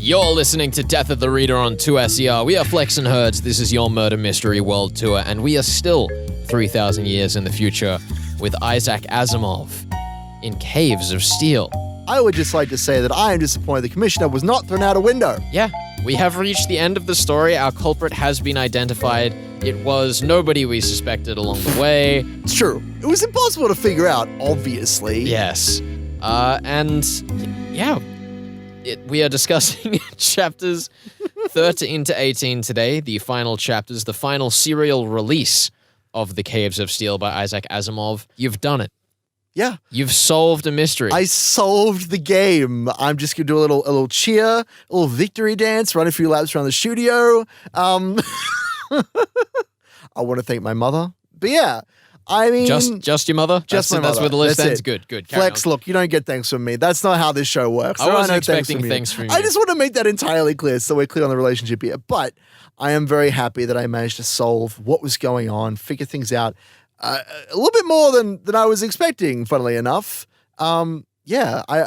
You're listening to Death of the Reader on 2SER. We are Flex and Herds. This is your Murder Mystery World Tour, and we are still 3,000 years in the future with Isaac Asimov in Caves of Steel. I would just like to say that I am disappointed the commissioner was not thrown out a window. Yeah, we have reached the end of the story. Our culprit has been identified. It was nobody we suspected along the way. It's true. It was impossible to figure out, obviously. Yes. We are discussing chapters 13 to 18 today, the final chapters, the final serial release of The Caves of Steel by Isaac Asimov. You've done it. Yeah. You've solved a mystery. I solved the game. I'm just going to do a little cheer, a little victory dance, run a few laps around the studio. I want to thank my mother. But yeah, I mean... Just your mother? Just my mother. That's where the list That's ends? it. Good. Flex, look, you don't get thanks from me. That's not how this show works. I wasn't expecting thanks from you. I just want to make that entirely clear so we're clear on the relationship here. But I am very happy that I managed to solve what was going on, figure things out a little bit more than I was expecting, funnily enough. I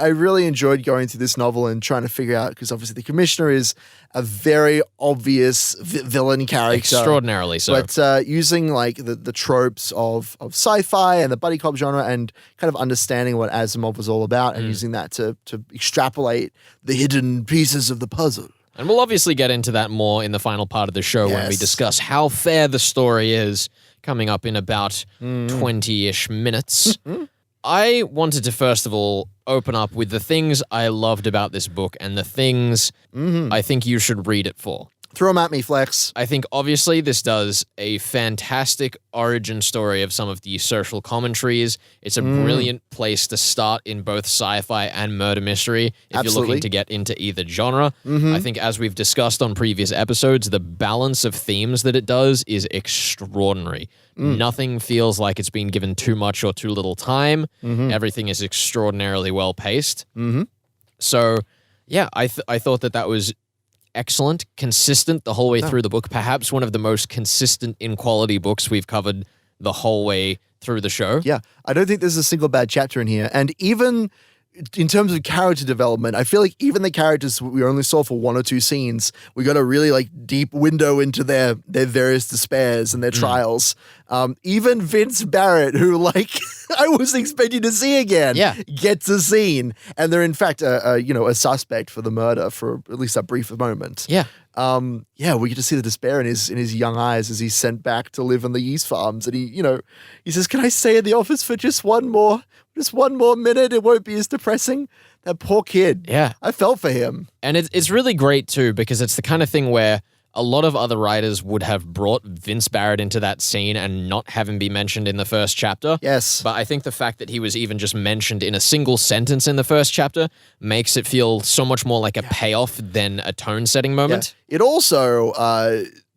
really enjoyed going through this novel and trying to figure out, because obviously the commissioner is a very obvious villain character. Extraordinarily so. But using like the tropes of sci-fi and the buddy cop genre and kind of understanding what Asimov was all about and using that to extrapolate the hidden pieces of the puzzle. And we'll obviously get into that more in the final part of the show when we discuss how fair the story is, coming up in about 20-ish minutes. I wanted to, first of all, open up with the things I loved about this book and the things I think you should read it for. Throw them at me, Flex. I think, obviously, this does a fantastic origin story of some of the social commentaries. It's a brilliant place to start in both sci-fi and murder mystery if you're looking to get into either genre. I think, as we've discussed on previous episodes, the balance of themes that it does is extraordinary. Nothing feels like it's been given too much or too little time. Everything is extraordinarily well-paced. So, yeah, I thought that was excellent, consistent the whole way through the book. Perhaps one of the most consistent in quality books we've covered the whole way through the show. Yeah, I don't think there's a single bad chapter in here. And even in terms of character development, I feel like even the characters we only saw for one or two scenes, we got a really like deep window into their various despairs and their trials. Even Vince Barrett, who like I was expecting to see again, gets a scene, and they're in fact a suspect for the murder for at least a brief moment. We get to see the despair in his young eyes as he's sent back to live on the yeast farms, and he says, "Can I stay in the office for just one more minute? It won't be as depressing." That poor kid. Yeah, I felt for him, and it's really great too, because it's the kind of thing where a lot of other writers would have brought Vince Barrett into that scene and not have him be mentioned in the first chapter. Yes. But I think the fact that he was even just mentioned in a single sentence in the first chapter makes it feel so much more like a payoff than a tone-setting moment. Yeah. It also,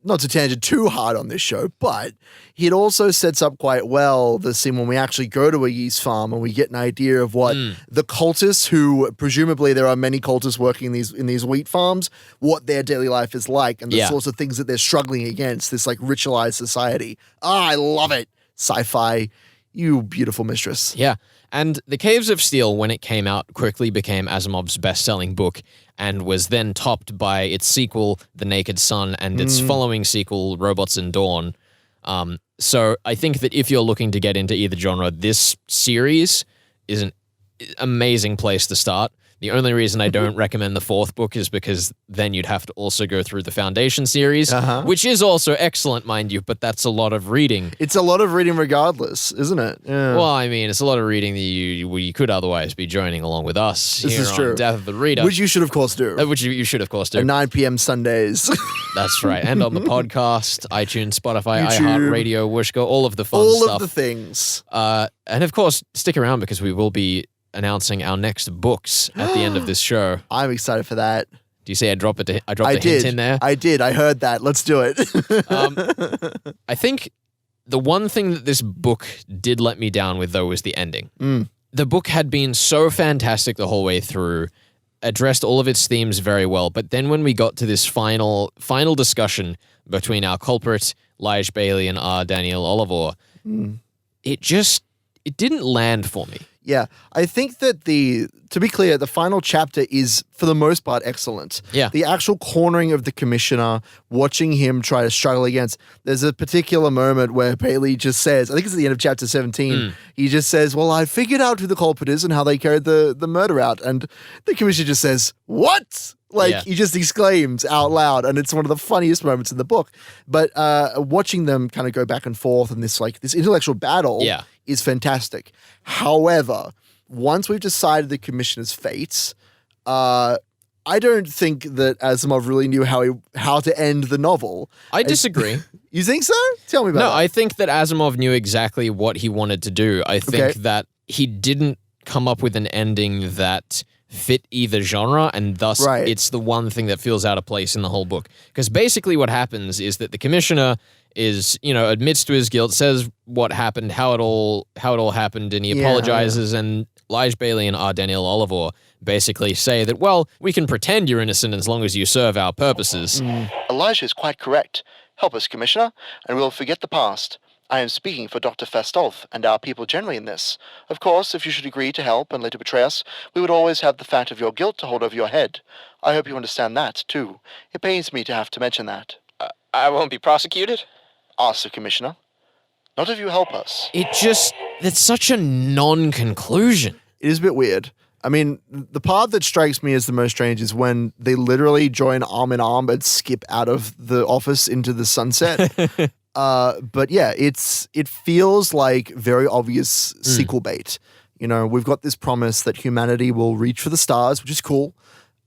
not to tangent too hard on this show, but it also sets up quite well the scene when we actually go to a yeast farm and we get an idea of what the cultists, who presumably there are many cultists working in these wheat farms, what their daily life is like and the sorts of things that they're struggling against, this like ritualized society. I love it. Sci-fi, you beautiful mistress. Yeah. And The Caves of Steel, when it came out, quickly became Asimov's best-selling book and was then topped by its sequel, The Naked Sun, and its following sequel, Robots in Dawn. So I think that if you're looking to get into either genre, this series is an amazing place to start. The only reason I don't recommend the fourth book is because then you'd have to also go through the Foundation series, which is also excellent, mind you, but that's a lot of reading. It's a lot of reading regardless, isn't it? Yeah. Well, I mean, it's a lot of reading that you could otherwise be joining along with us this here is true. on Death of the Reader. Which you should, of course, do. Which you should, of course, do. At 9 p.m. Sundays. That's right. And on the podcast, iTunes, Spotify, YouTube, iHeartRadio, Wishka, all of the fun all stuff. All of the things. And, of course, stick around because we will be announcing our next books at the end of this show. I'm excited for that. Do you see I dropped a hint in there? I did. I heard that. Let's do it. I think the one thing that this book did let me down with, though, was the ending. The book had been so fantastic the whole way through, addressed all of its themes very well, but then when we got to this final discussion between our culprit, Lige Bailey, and our Daniel Oliver, it didn't land for me. Yeah, I think that to be clear, the final chapter is, for the most part, excellent. Yeah. The actual cornering of the commissioner, watching him try to struggle against, there's a particular moment where Bailey just says, I think it's at the end of chapter 17, he just says, well, I figured out who the culprit is and how they carried the murder out. And the commissioner just says, what? He just exclaims out loud, and it's one of the funniest moments in the book. But watching them kind of go back and forth and this intellectual battle is fantastic. However, once we've decided the commissioner's fate, I don't think that Asimov really knew how to end the novel. I disagree. You think so? Tell me about that. No, I think that Asimov knew exactly what he wanted to do. I think that he didn't come up with an ending that fit either genre, and thus it's the one thing that feels out of place in the whole book. Because basically what happens is that the commissioner is, admits to his guilt, says what happened, how it all happened, and he apologizes, and Lige Bailey and R. Daniel Oliver basically say that, well, we can pretend you're innocent as long as you serve our purposes. Elijah is quite correct. Help us, Commissioner, and we'll forget the past. I am speaking for Dr. Fastolf and our people generally in this. Of course, if you should agree to help and later betray us, we would always have the fact of your guilt to hold over your head. I hope you understand that, too. It pains me to have to mention that. I won't be prosecuted? Ask the Commissioner. Not if you help us. It's such a non-conclusion. It is a bit weird. I mean, the part that strikes me as the most strange is when they literally join arm in arm and skip out of the office into the sunset. But yeah, it feels like very obvious sequel bait. We've got this promise that humanity will reach for the stars, which is cool.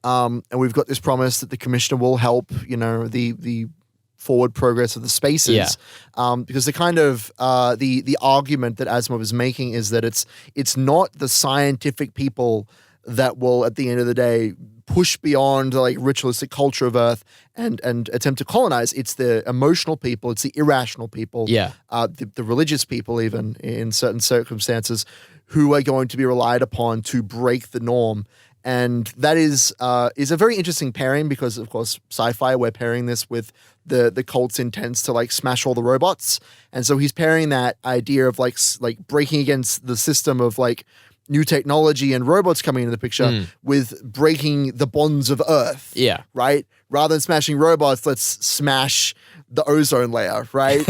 And we've got this promise that the commissioner will help, the forward progress of the spaces. Because the kind of the argument that Asimov is making is that it's not the scientific people that will, at the end of the day, push beyond the ritualistic culture of Earth and attempt to colonize. It's the emotional people, it's the irrational people, the religious people, even in certain circumstances, who are going to be relied upon to break the norm. And that is a very interesting pairing because, of course, sci-fi, we're pairing this with the cult's intents to smash all the robots. And so he's pairing that idea of breaking against the system of new technology and robots coming into the picture with breaking the bonds of Earth. Yeah. Right? Rather than smashing robots, let's smash the ozone layer, right?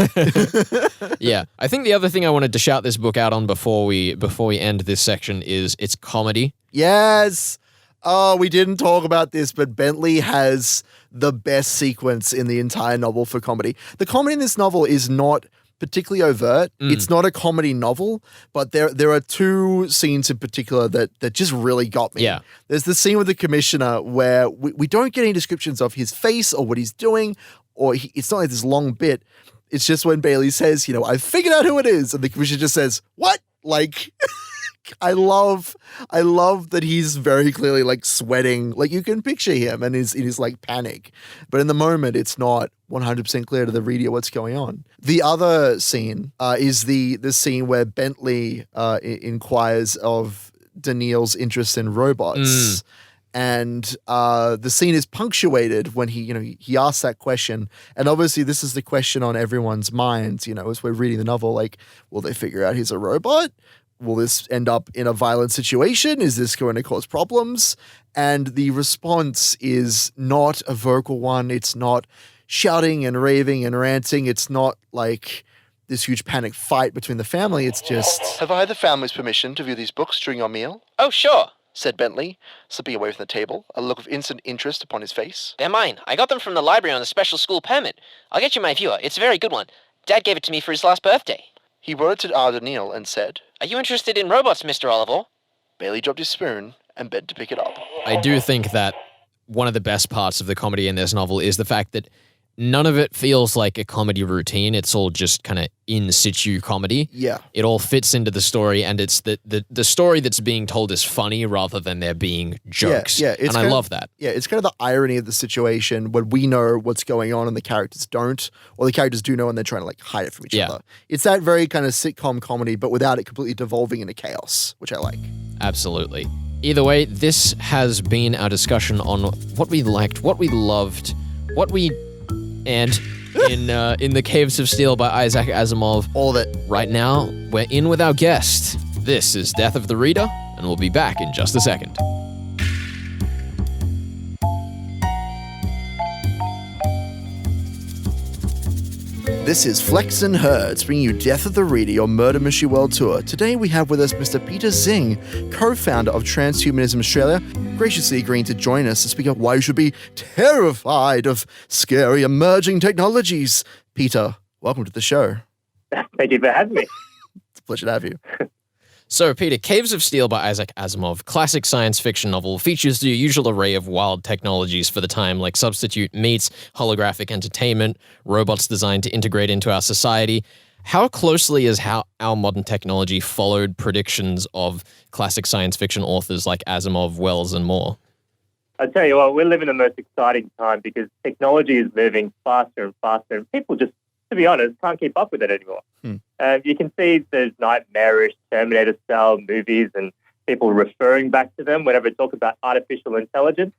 Yeah. I think the other thing I wanted to shout this book out on before we end this section is its comedy. Yes. Oh, we didn't talk about this, but Bentley has the best sequence in the entire novel for comedy. The comedy in this novel is not particularly overt. It's not a comedy novel, but there are two scenes in particular that just really got me. Yeah. There's the scene with the commissioner where we don't get any descriptions of his face or what he's doing, or it's not like this long bit. It's just when Bailey says, I figured out who it is, and the commissioner just says, what? I love that he's very clearly sweating. You can picture him and in his panic. But in the moment, it's not 100% clear to the reader what's going on. The other scene is the scene where Bentley inquires of Daniil's interest in robots. And the scene is punctuated when he asks that question. And obviously this is the question on everyone's minds, as we're reading the novel, will they figure out he's a robot? Will this end up in a violent situation? Is this going to cause problems? And the response is not a vocal one. It's not shouting and raving and ranting. It's not this huge panic fight between the family. It's just... Have I the family's permission to view these books during your meal? Oh, sure, said Bentley, slipping away from the table, a look of instant interest upon his face. They're mine. I got them from the library on a special school permit. I'll get you my viewer. It's a very good one. Dad gave it to me for his last birthday. He brought it to R. Daniil and said, Are you interested in robots, Mr. Oliver? Bailey dropped his spoon and bent to pick it up. I do think that one of the best parts of the comedy in this novel is the fact that none of it feels like a comedy routine. It's all just kind of in situ comedy. Yeah. It all fits into the story, and it's the story that's being told is funny rather than there being jokes. Yeah, and I love that. Yeah, it's kind of the irony of the situation when we know what's going on and the characters don't, or the characters do know and they're trying to hide it from each other. It's that very kind of sitcom comedy, but without it completely devolving into chaos, which I like. Absolutely. Either way, this has been our discussion on what we liked, what we loved, what we... And in The Caves of Steel by Isaac Asimov. All of it. Right now, we're in with our guest. This is Death of the Reader, and we'll be back in just a second. This is Flex and Herds, bringing you Death of the Reader, your murder mystery world tour. Today we have with us Mr. Peter Xing, co-founder of Transhumanism Australia, graciously agreeing to join us to speak of why you should be terrified of scary emerging technologies. Peter, welcome to the show. Thank you for having me. It's a pleasure to have you. So, Peter, Caves of Steel by Isaac Asimov, classic science fiction novel, features the usual array of wild technologies for the time, like substitute meats, holographic entertainment, robots designed to integrate into our society. How closely has our modern technology followed predictions of classic science fiction authors like Asimov, Wells, and more? I tell you what, we're living the most exciting time because technology is moving faster and faster, and people just, to be honest, can't keep up with it anymore. You can see there's nightmarish Terminator-style movies and people referring back to them whenever they talk about artificial intelligence.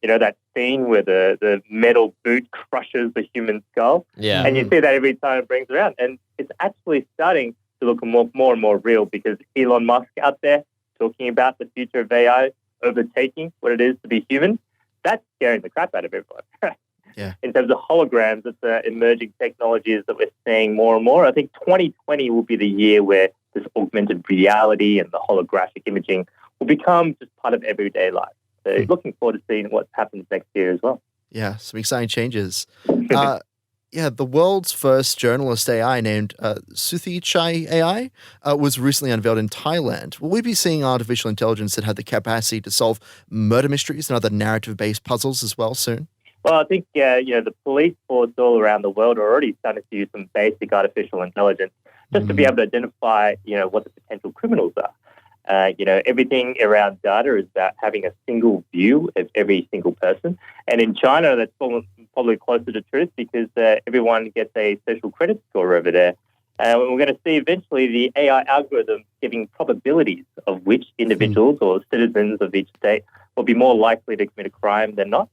You know, that scene where the metal boot crushes the human skull. Yeah. And you see that every time it brings around. And it's actually starting to look more and more real because Elon Musk out there talking about the future of AI overtaking what it is to be human. That's scaring the crap out of everyone. Yeah. In terms of holograms, it's emerging technologies that we're seeing more and more. I think 2020 will be the year where this augmented reality and the holographic imaging will become just part of everyday life. So looking forward to seeing what happens next year as well. Yeah, some exciting changes. The world's first journalist AI named Suthi Chai AI was recently unveiled in Thailand. Will we be seeing artificial intelligence that had the capacity to solve murder mysteries and other narrative-based puzzles as well soon? Well, I think the police force all around the world are already starting to use some basic artificial intelligence just to be able to identify, what the potential criminals are. Everything around data is about having a single view of every single person. And in China, that's probably closer to truth because everyone gets a social credit score over there. And we're going to see eventually the AI algorithm giving probabilities of which individuals or citizens of each state will be more likely to commit a crime than not.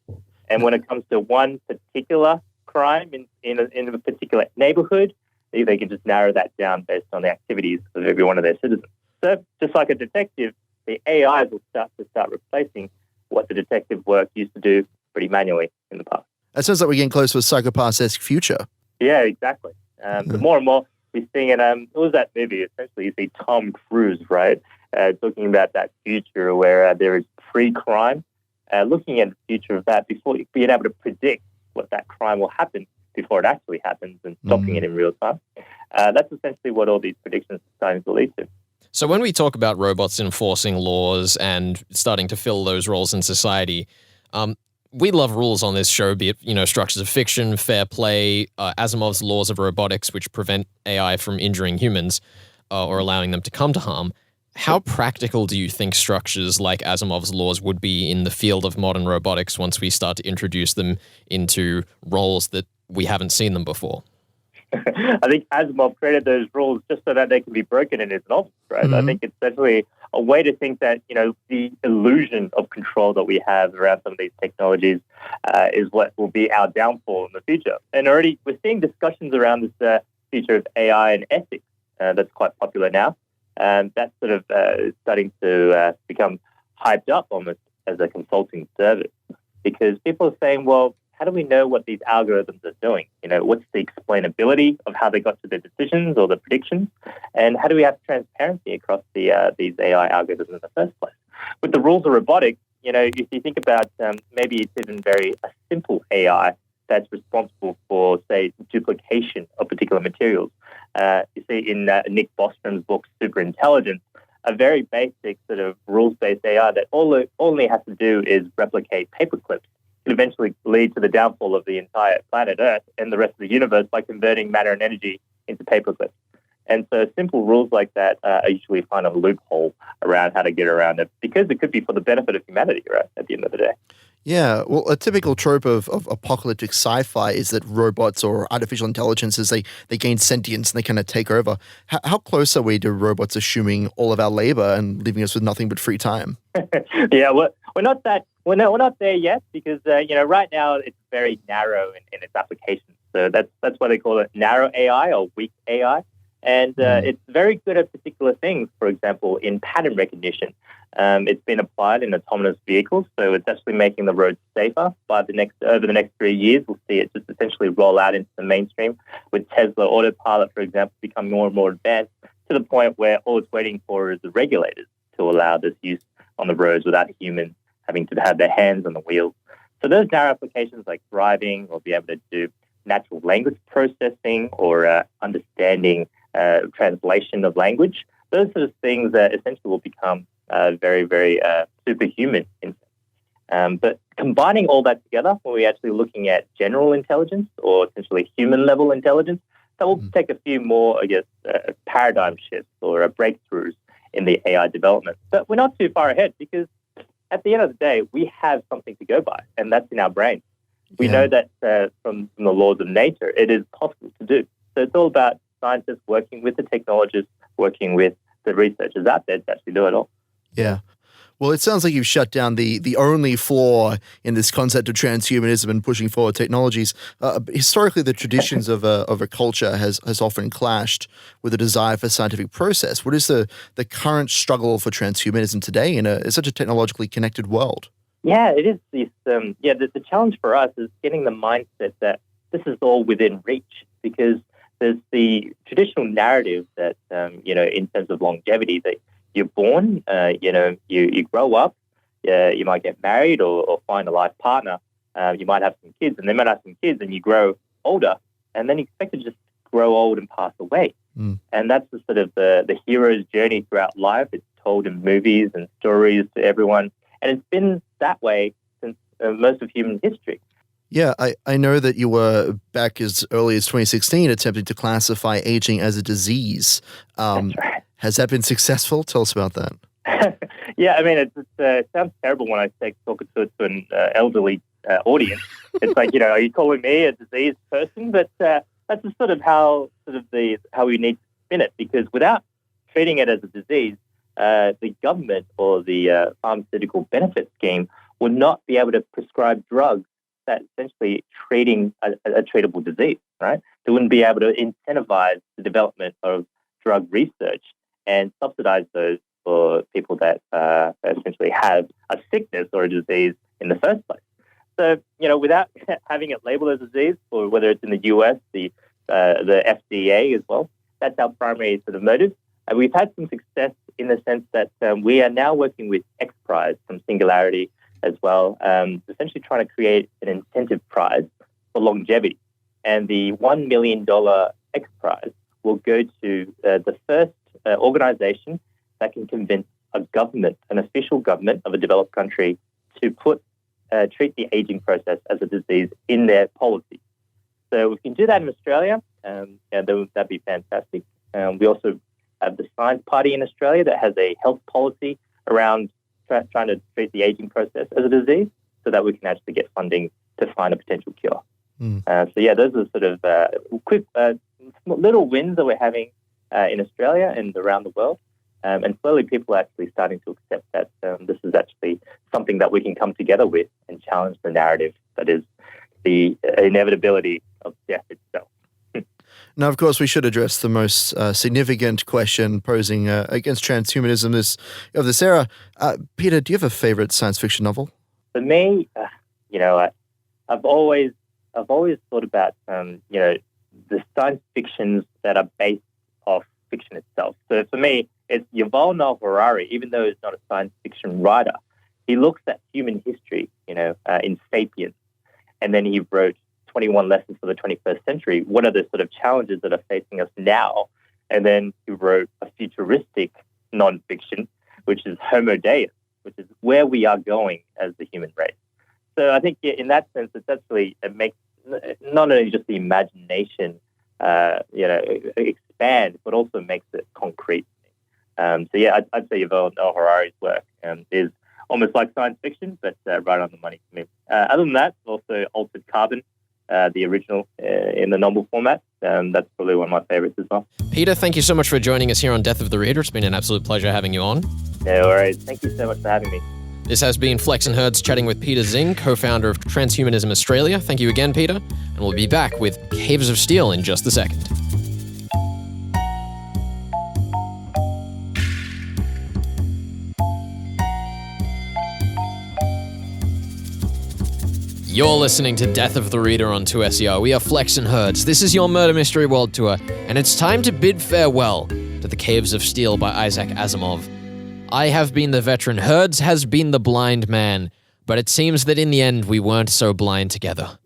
And when it comes to one particular crime in a particular neighborhood, they can just narrow that down based on the activities of every one of their citizens. So just like a detective, the AI will start replacing what the detective work used to do pretty manually in the past. It sounds like we're getting close to a Psychopath-esque future. Yeah, exactly. The more and more we're seeing it, what was that movie? Essentially, you see Tom Cruise, right, talking about that future where there is pre-crime. Looking at the future of that before being able to predict what that crime will happen before it actually happens and stopping it in real time. That's essentially what all these predictions are starting to lead to. So when we talk about robots enforcing laws and starting to fill those roles in society, we love rules on this show, be it, structures of fiction, fair play, Asimov's laws of robotics, which prevent AI from injuring humans or allowing them to come to harm. How practical do you think structures like Asimov's laws would be in the field of modern robotics once we start to introduce them into roles that we haven't seen them before? I think Asimov created those rules just so that they can be broken in his novels, right? I think it's definitely a way to think that, the illusion of control that we have around some of these technologies is what will be our downfall in the future. And already we're seeing discussions around this future of AI and ethics that's quite popular now. And that's sort of starting to become hyped up almost as a consulting service because people are saying, well, how do we know what these algorithms are doing? What's the explainability of how they got to their decisions or the predictions? And how do we have transparency across these AI algorithms in the first place? With the rules of robotics, if you think about maybe it's even a simple AI that's responsible for, say, duplication of particular materials. You see in Nick Bostrom's book, Superintelligence, a very basic sort of rules-based AI that all it only has to do is replicate paperclips. It eventually lead to the downfall of the entire planet Earth and the rest of the universe by converting matter and energy into paperclips. And so simple rules like that are usually find a loophole around how to get around it because it could be for the benefit of humanity, right, at the end of the day. Yeah, well, a typical trope of apocalyptic sci-fi is that robots or artificial intelligences, they gain sentience and they kind of take over. How close are we to robots assuming all of our labor and leaving us with nothing but free time? Yeah, we're not there yet because right now it's very narrow in its application. So that's why they call it narrow AI or weak AI. And it's very good at particular things, for example, in pattern recognition. It's been applied in autonomous vehicles, so it's actually making the roads safer. Over the next 3 years, we'll see it just essentially roll out into the mainstream, with Tesla Autopilot, for example, become more and more advanced to the point where all it's waiting for is the regulators to allow this use on the roads without humans having to have their hands on the wheels. So those narrow applications like driving, or be able to do natural language processing, or understanding translation of language, those sort of things essentially will become very, very superhuman. But combining all that together, when we're actually looking at general intelligence or essentially human-level intelligence, that will take a few more, paradigm shifts or breakthroughs in the AI development. But we're not too far ahead, because at the end of the day, we have something to go by, and that's in our brain. We know that from the laws of nature, it is possible to do. So it's all about scientists working with the technologists, working with the researchers out there to actually do it all. Yeah. Well, it sounds like you've shut down the only flaw in this concept of transhumanism and pushing forward technologies. Historically, the traditions of a culture has often clashed with a desire for scientific process. What is the current struggle for transhumanism today in such a technologically connected world? Yeah, it is. The challenge for us is getting the mindset that this is all within reach, because there's the traditional narrative that, in terms of longevity, that you're born, you grow up, you might get married or find a life partner, you might have some kids, and they might have some kids, and you grow older, and then you expect to just grow old and pass away. And that's the sort of the hero's journey throughout life. It's told in movies and stories to everyone, and it's been that way since most of human history. Yeah, I know that you were, back as early as 2016, attempting to classify aging as a disease. That's right. Has that been successful? Tell us about that. Yeah, I mean, it sounds terrible when I talk to an elderly audience. It's like, are you calling me a diseased person? But that's just sort of how we need to spin it, because without treating it as a disease, the government or the pharmaceutical benefit scheme would not be able to prescribe drugs that essentially treating a treatable disease, right? They wouldn't be able to incentivize the development of drug research and subsidize those for people that essentially have a sickness or a disease in the first place. So, without having it labeled as a disease, or whether it's in the US, the FDA as well, that's our primary sort of motive. And we've had some success in the sense that we are now working with X Prize from Singularity as well, essentially trying to create an incentive prize for longevity. And the $1 million X Prize will go to the first organization that can convince a government, an official government of a developed country, to treat the aging process as a disease in their policy. So we can do that in Australia, that'd be fantastic. We also have the Science Party in Australia that has a health policy around trying to treat the aging process as a disease, so that we can actually get funding to find a potential cure. Those are sort of quick little wins that we're having in Australia and around the world. And slowly people are actually starting to accept that this is actually something that we can come together with and challenge the narrative that is the inevitability of death itself. Now, of course, we should address the most significant question posing against transhumanism of this era. Peter, do you have a favorite science fiction novel? For me, I've always thought about the science fictions that are based off fiction itself. So for me, it's Yuval Noah Harari. Even though he's not a science fiction writer, he looks at human history, in *Sapiens*, and then he wrote 21 Lessons for the 21st Century. What are the sort of challenges that are facing us now? And then he wrote a futuristic non-fiction, which is Homo Deus, which is where we are going as the human race. So I think in that sense, it makes not only just the imagination, expand, but also makes it concrete. I'd say Yuval Noah Harari's work is almost like science fiction, but right on the money for me. Other than that, also Altered Carbon, the original in the novel format. That's probably one of my favorites as well. Peter, thank you so much for joining us here on Death of the Reader. It's been an absolute pleasure having you on. No worries. Thank you so much for having me. This has been Flex and Herds chatting with Peter Xing, co-founder of Transhumanism Australia. Thank you again, Peter, and we'll be back with Caves of Steel in just a second. You're listening to Death of the Reader on 2SER. We are Flex and Herds. This is your Murder Mystery World Tour, and it's time to bid farewell to the Caves of Steel by Isaac Asimov. I have been the veteran, Herds has been the blind man, but it seems that in the end we weren't so blind together.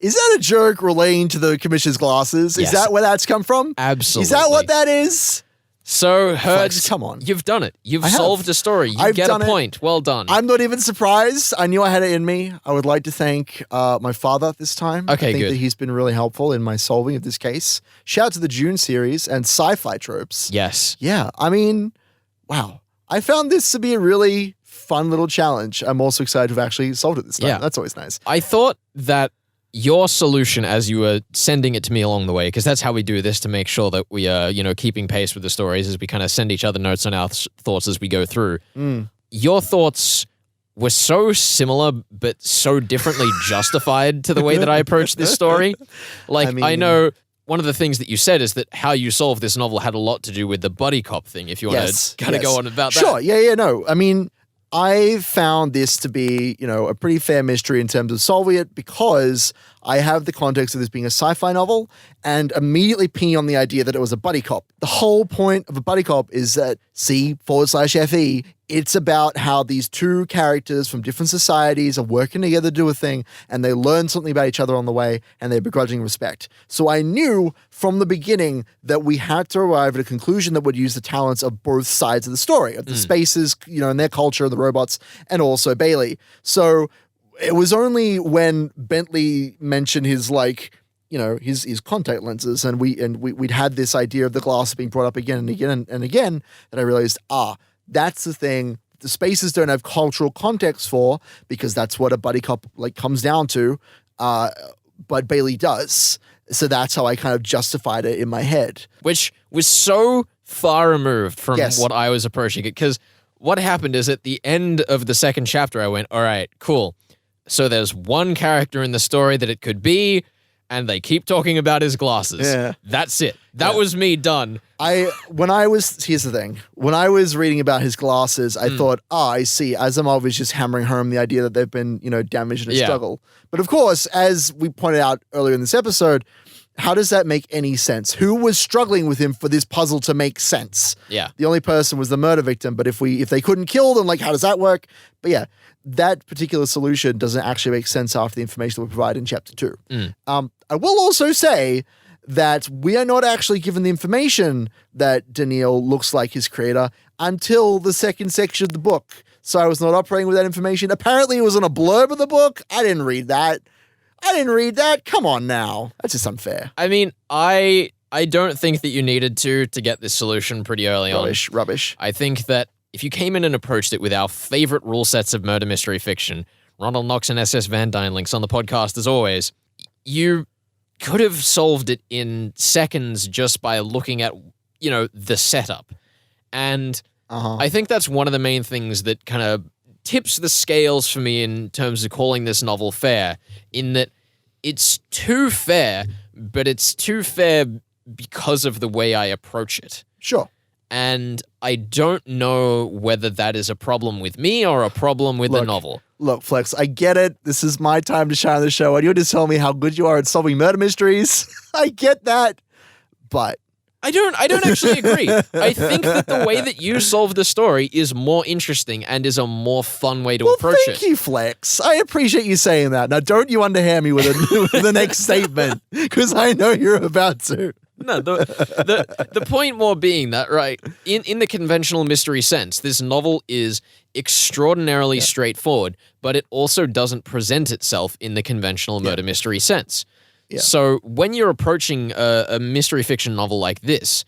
Is that a joke relating to the Commissioner's glasses? Yes. Is that where that's come from? Absolutely. Is that what that is? So, Herds, Flex, come on. You've done it. You've I have. solved a story. You I've get done a it. point. Well done. I'm not even surprised. I knew I had it in me. I would like to thank my father this time. Okay, I think good. that he's been really helpful in my solving of this case. Shout out to the June series and sci-fi tropes. Yes. Yeah, I mean, wow. I found this to be a really fun little challenge. I'm also excited to have actually solved it this time. Yeah. That's always nice. I thought that your solution as you were sending it to me along the way, because that's how we do this to make sure that we are, keeping pace with the stories as we kind of send each other notes on our thoughts as we go through. Your thoughts were so similar, but so differently justified to the way that I approached this story. Like, I know one of the things that you said is that how you solved this novel had a lot to do with the buddy cop thing, if you want to kind of go on about that. Sure, no. I mean, I found this to be, a pretty fair mystery in terms of solving it because I have the context of this being a sci-fi novel and immediately ping on the idea that it was a buddy cop. The whole point of a buddy cop is that C/FE, it's about how these two characters from different societies are working together to do a thing and they learn something about each other on the way and they begrudging respect. So I knew from the beginning that we had to arrive at a conclusion that would use the talents of both sides of the story, of the spaces, and their culture, the robots, and also Bailey. So it was only when Bentley mentioned his his contact lenses and we'd had this idea of the glass being brought up again and again and again that I realized, that's the thing the spaces don't have cultural context for because that's what a buddy cop comes down to, but Bailey does. So that's how I kind of justified it in my head. Which was so far removed from Yes. what I was approaching it, because what happened is at the end of the second chapter, I went, all right, cool. So there's one character in the story that it could be, and they keep talking about his glasses. Yeah. That's it. That was me done. Here's the thing. When I was reading about his glasses, I thought, I see. Asimov is just hammering home the idea that they've been, damaged in a struggle. But of course, as we pointed out earlier in this episode, how does that make any sense? Who was struggling with him for this puzzle to make sense? Yeah. The only person was the murder victim, but if they couldn't kill them, how does that work? But yeah, that particular solution doesn't actually make sense after the information that we provide in chapter 2. I will also say that we are not actually given the information that Daniil looks like his creator until the second section of the book. So I was not operating with that information. Apparently it was on a blurb of the book. I didn't read that. Come on now. That's just unfair. I mean, I don't think that you needed to get this solution pretty early on. Rubbish. I think that if you came in and approached it with our favorite rule sets of murder mystery fiction, Ronald Knox and SS Van Dyne links on the podcast as always, you could have solved it in seconds just by looking at, the setup. And I think that's one of the main things that kind of tips the scales for me in terms of calling this novel fair, in that it's too fair, but it's too fair because of the way I approach it. Sure. And I don't know whether that is a problem with me or a problem with the novel. Look, Flex, I get it. This is my time to shine on the show, and you're just telling me how good you are at solving murder mysteries. I get that, but I don't actually agree. I think that the way that you solve the story is more interesting and is a more fun way to approach thank it. you, Flex. I appreciate you saying that. Now, don't you underhand me with the next statement, because I know you're about to. No, the point more being that, right, in the conventional mystery sense, this novel is extraordinarily straightforward, but it also doesn't present itself in the conventional murder mystery sense. Yeah. So when you're approaching a mystery fiction novel like this,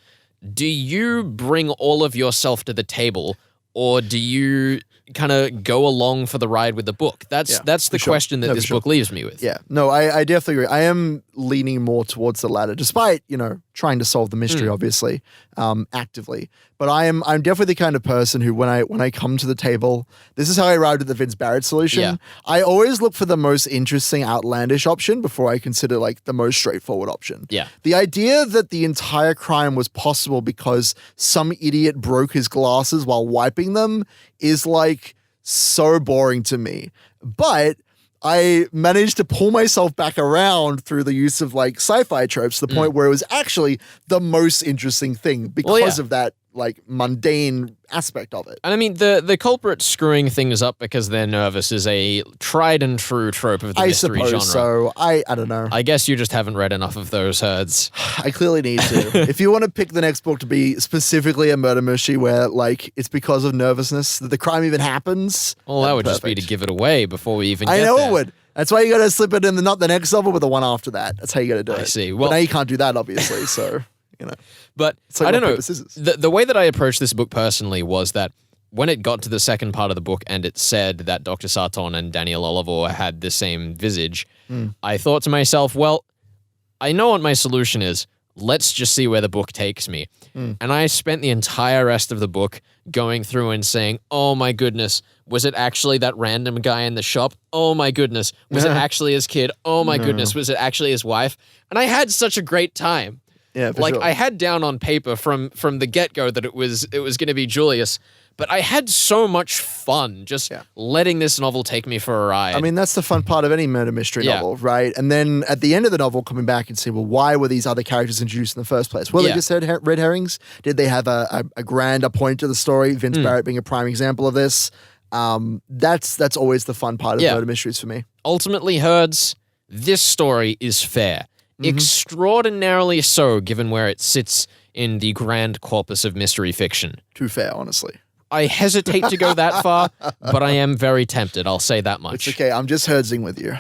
do you bring all of yourself to the table, or do you kind of go along for the ride with the book? That's the question that this book leaves me with. Yeah. No, I definitely agree. I am leaning more towards the latter, despite, trying to solve the mystery, obviously, actively. But I'm definitely the kind of person who, when I come to the table, this is how I arrived at the Vince Barrett solution. Yeah. I always look for the most interesting, outlandish option before I consider the most straightforward option. Yeah. The idea that the entire crime was possible because some idiot broke his glasses while wiping them is so boring to me. But I managed to pull myself back around through the use of like sci-fi tropes to the point where it was actually the most interesting thing because of that like mundane aspect of it. And I mean, the culprit screwing things up because they're nervous is a tried and true trope of the mystery genre. So. I don't know. I guess you just haven't read enough of those herds. I clearly need to. If you want to pick the next book to be specifically a murder mystery where like it's because of nervousness that the crime even happens. Well, that would just be to give it away before we even get I know there. it would. That's why you got to slip it in not the next novel, but the one after that. That's how you got to do it. I see. Well, Well, but now you can't do that, obviously. So, you know. But It's like I don't rock, know. paper, scissors. The way that I approached this book personally was that when it got to the second part of the book and it said that Dr. Sarton and Daniel Oliver had the same visage, I thought to myself, well, I know what my solution is. Let's just see where the book takes me. And I spent the entire rest of the book going through and saying, oh my goodness, was it actually that random guy in the shop? Oh my goodness, was it actually his kid? Oh my goodness, was it actually his wife? And I had such a great time. Yeah, for Like sure. I had down on paper from the get-go that it was going to be Julius, but I had so much fun just letting this novel take me for a ride. I mean, that's the fun part of any murder mystery novel, right? And then at the end of the novel, coming back and saying, well, why were these other characters introduced in the first place? Well, they just had red herrings. Did they have a grander point to the story? Vince Barrett being a prime example of this. That's always the fun part of murder mysteries for me. ultimately, herds, this story is fair. Extraordinarily so, given where it sits in the grand corpus of mystery fiction. Too fair, honestly. I hesitate to go that far, but I am very tempted, I'll say that much. It's okay, I'm just herdsing with you.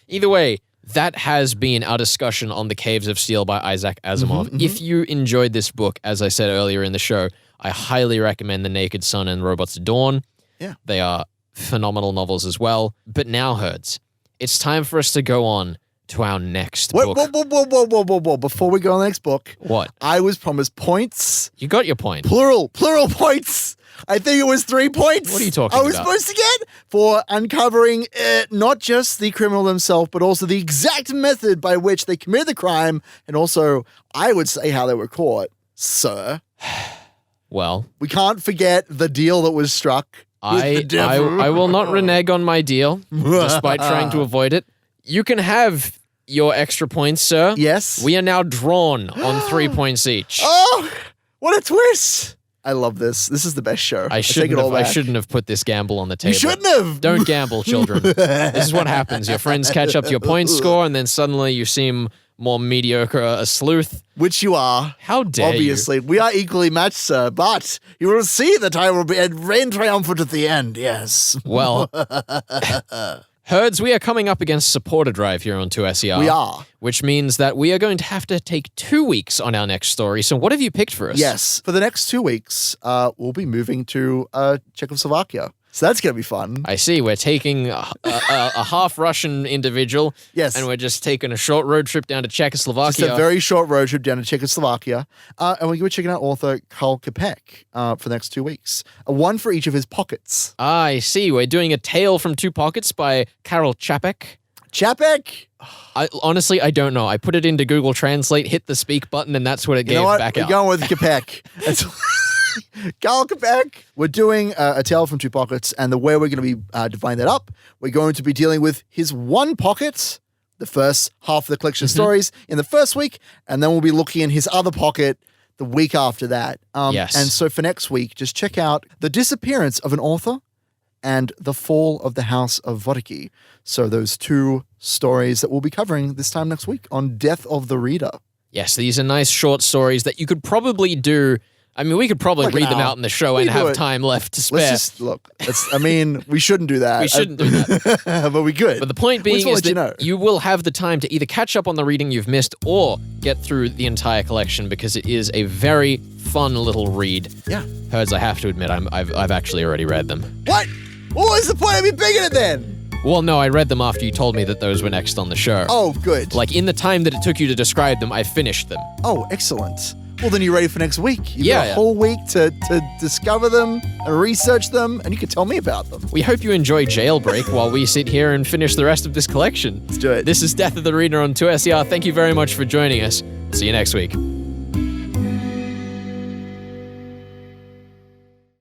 Either way, that has been our discussion on The Caves of Steel by Isaac Asimov. If you enjoyed this book, as I said earlier in the show, I highly recommend The Naked Sun and Robots Dawn. Yeah. They are phenomenal novels as well. But now, herds, it's time for us to go on to our next book. Whoa. Before we go on the next book, What? I was promised points. You got your point. Plural points. I think it was 3 points. What are you talking I was about? supposed to get for uncovering not just the criminal themselves, but also the exact method by which they committed the crime, and also, I would say, how they were caught. Sir, Well, we can't forget the deal that was struck with the devil. I will not renege on my deal, despite trying to avoid it. You can have your extra points, sir. Yes. We are now drawn on 3 points each. Oh, what a twist. I love this. This is the best show. I take it all back. shouldn't have put this gamble on the table. You shouldn't have. Don't gamble, children. This is what happens. Your friends catch up to your point score, and then suddenly you seem more mediocre, a sleuth. Which you are. How dare Obviously. We are equally matched, sir, but you will see that I will reign triumphant at the end, yes. you? Well, herds, we are coming up against supporter drive here on 2SER. We are. Which means that we are going to have to take 2 weeks on our next story. So what have you picked for us? Yes. For the next 2 weeks, we'll be moving to Czechoslovakia. So that's going to be fun. I see. We're taking a half Russian individual. Yes. And we're just taking a short road trip down to Czechoslovakia. Just a very short road trip down to Czechoslovakia. And we're going to be checking out author Karl Kapek for the next 2 weeks. One for each of his pockets. I see. We're doing A Tale from Two Pockets by Karol Čapek. Čapek? Honestly, I don't know. I put it into Google Translate, hit the speak button, and that's what it You know gave what? back We're out. going with Kapek. Karl Kapek. We're doing A Tale from Two Pockets, and the way we're going to be dividing that up, we're going to be dealing with his one pocket, the first half of the collection of stories in the first week, and then we'll be looking in his other pocket the week after that. Yes. And so for next week, just check out The Disappearance of an Author and The Fall of the House of Vodicki. So those 2 stories that we'll be covering this time next week on Death of the Reader. Yes, these are nice short stories that you could probably do. I mean, we could probably Like an read them hour. out in the show We and do have it. time left to spare. Let's just look. We shouldn't do that. We shouldn't do that. But we could. But the point We just being wanna is let that you know. you will have the time to either catch up on the reading you've missed or get through the entire collection because it is a very fun little read. Yeah. Herds, I have to admit, I've actually already read them. What? What was the point of me picking it then? Well, no, I read them after you told me that those were next on the show. Oh, good. Like, in the time that it took you to describe them, I finished them. Oh, excellent. Well, then you're ready for next week. You've got Yeah. a whole week to discover them and research them, and you can tell me about them. We hope you enjoy Jailbreak while we sit here and finish the rest of this collection. Let's do it. This is Death of the Reader on 2SER. Thank you very much for joining us. See you next week.